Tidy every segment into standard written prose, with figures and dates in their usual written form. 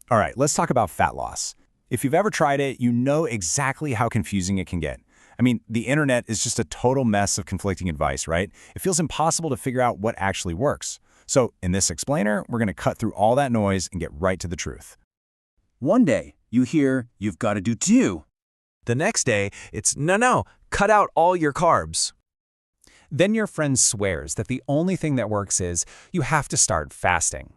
All right, let's talk about fat loss. If you've ever tried it, you know exactly how confusing it can get. I mean, the internet is just a total mess of conflicting advice, right? It feels impossible to figure out what actually works. So in this explainer, we're going to cut through all that noise and get right to the truth. One day, you hear you've got to do two. The next day, it's no, cut out all your carbs. Then your friend swears that the only thing that works is you have to start fasting.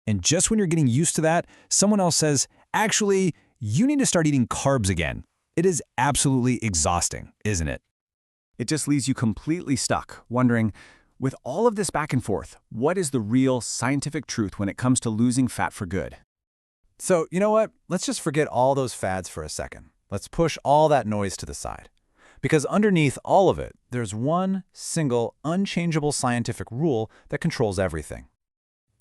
And just when you're getting used to that, someone else says, actually, you need to start eating carbs again. It is absolutely exhausting, isn't it? It just leaves you completely stuck, wondering, with all of this back and forth, what is the real scientific truth when it comes to losing fat for good? So, you know what? Let's just forget all those fads for a second. Let's push all that noise to the side. Because underneath all of it, there's one single, unchangeable scientific rule that controls everything.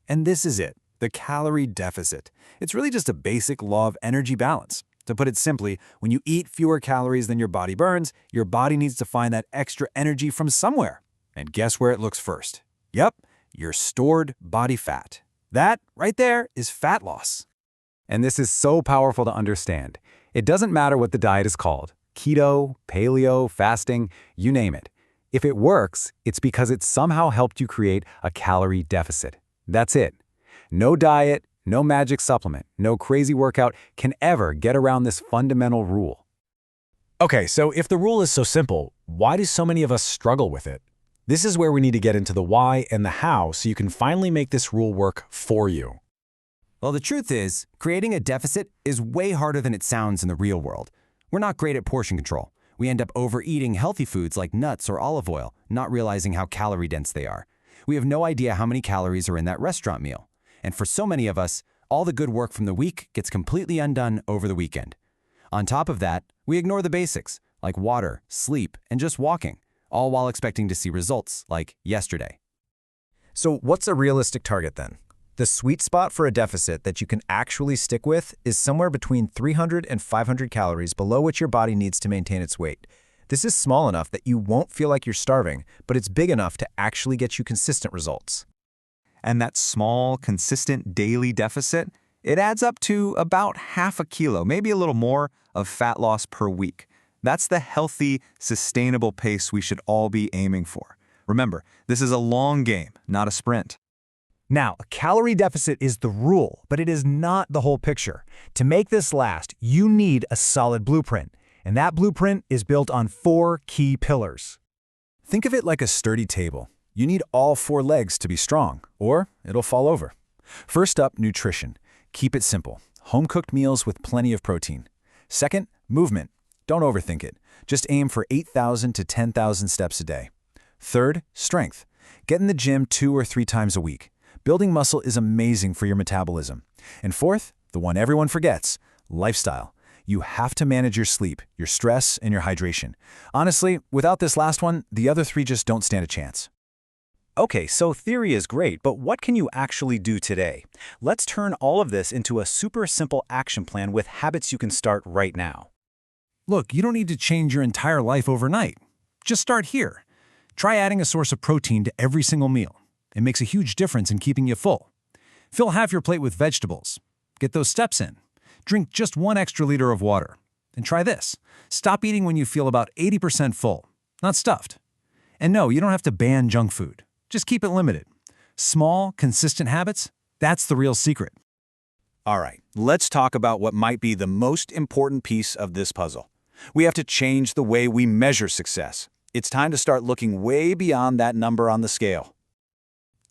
And this is it, the calorie deficit. It's really just a basic law of energy balance. To put it simply, when you eat fewer calories than your body burns, your body needs to find that extra energy from somewhere. And guess where it looks first? Yep, your stored body fat. That, right there, is fat loss. And this is so powerful to understand. It doesn't matter what the diet is called. Keto, paleo, fasting, you name it. If it works, it's because it somehow helped you create a calorie deficit. That's it. No diet, no magic supplement, no crazy workout can ever get around this fundamental rule. Okay, so if the rule is so simple, why do so many of us struggle with it? This is where we need to get into the why and the how so you can finally make this rule work for you. Well, the truth is, creating a deficit is way harder than it sounds in the real world. We're not great at portion control. We end up overeating healthy foods like nuts or olive oil, not realizing how calorie-dense they are. We have no idea how many calories are in that restaurant meal. And for so many of us, all the good work from the week gets completely undone over the weekend. On top of that, we ignore the basics, like water, sleep, and just walking, all while expecting to see results, like yesterday. So what's a realistic target then? The sweet spot for a deficit that you can actually stick with is somewhere between 300 and 500 calories below what your body needs to maintain its weight. This is small enough that you won't feel like you're starving, but it's big enough to actually get you consistent results. And that small, consistent daily deficit, it adds up to about half a kilo, maybe a little more, of fat loss per week. That's the healthy, sustainable pace we should all be aiming for. Remember, this is a long game, not a sprint. Now, a calorie deficit is the rule, but it is not the whole picture. To make this last, you need a solid blueprint, and that blueprint is built on 4 key pillars. Think of it like a sturdy table. You need all 4 legs to be strong, or it'll fall over. First up, nutrition. Keep it simple. Home-cooked meals with plenty of protein. Second, movement. Don't overthink it. Just aim for 8,000 to 10,000 steps a day. Third, strength. Get in the gym 2 or 3 times a week. Building muscle is amazing for your metabolism. And fourth, the one everyone forgets, lifestyle. You have to manage your sleep, your stress, and your hydration. Honestly, without this last one, the other 3 just don't stand a chance. Okay, so theory is great, but what can you actually do today? Let's turn all of this into a super simple action plan with habits you can start right now. Look, you don't need to change your entire life overnight. Just start here. Try adding a source of protein to every single meal. It makes a huge difference in keeping you full. Fill half your plate with vegetables. Get those steps in. Drink just 1 extra liter of water. And try this. Stop eating when you feel about 80% full, not stuffed. And no, you don't have to ban junk food. Just keep it limited. Small, consistent habits, that's the real secret. All right, let's talk about what might be the most important piece of this puzzle. We have to change the way we measure success. It's time to start looking way beyond that number on the scale.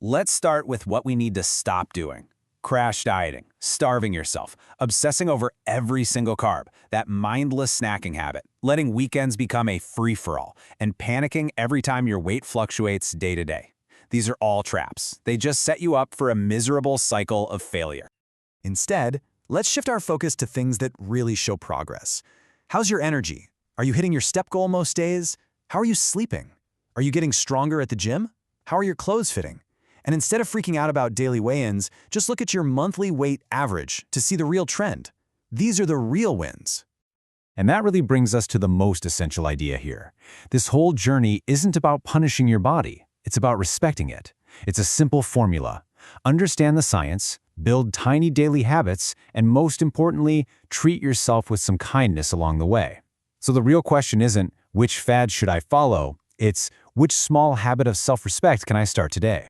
Let's start with what we need to stop doing. Crash dieting, starving yourself, obsessing over every single carb, that mindless snacking habit, letting weekends become a free-for-all, and panicking every time your weight fluctuates day to day. These are all traps. They just set you up for a miserable cycle of failure. Instead, let's shift our focus to things that really show progress. How's your energy? Are you hitting your step goal most days? How are you sleeping? Are you getting stronger at the gym? How are your clothes fitting? And instead of freaking out about daily weigh-ins, just look at your monthly weight average to see the real trend. These are the real wins. And that really brings us to the most essential idea here. This whole journey isn't about punishing your body. It's about respecting it. It's a simple formula. Understand the science, build tiny daily habits, and most importantly, treat yourself with some kindness along the way. So the real question isn't, which fad should I follow? It's, which small habit of self-respect can I start today?